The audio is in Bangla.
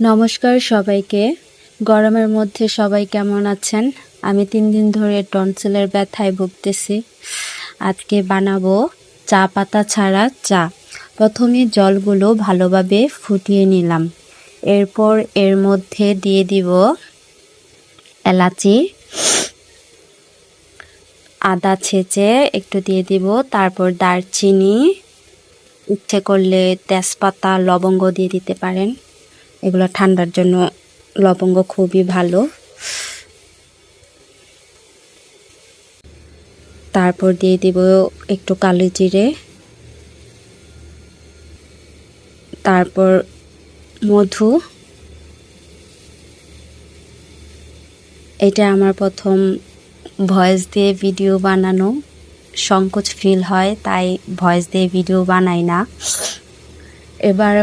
নমস্কার সবাইকে। গরমের মধ্যে সবাই কেমন আছেন? আমি 3 দিন ধরে টনসিলের ব্যথায় ভুগতেছি। আজকে বানাবো চা পাতা ছাড়া চা। প্রথমে জলগুলো ভালোভাবে ফুটিয়ে নিলাম। এরপর এর মধ্যে দিয়ে দিব এলাচি, আদা ছেঁচে একটু দিয়ে দিব, তারপর দারচিনি, ইচ্ছে করলে তেজপাতা, লবঙ্গ দিয়ে দিতে পারেন। এগুলো ঠান্ডার জন্য লবঙ্গ খুবই ভালো। তারপর দিয়ে দিব একটু কালো জিরে, তারপর মধু। এটা আমার প্রথম ভয়েস দিয়ে ভিডিও বানানো, সংকোচ ফিল হয়, তাই ভয়েস দিয়ে ভিডিও বানাই না। এবার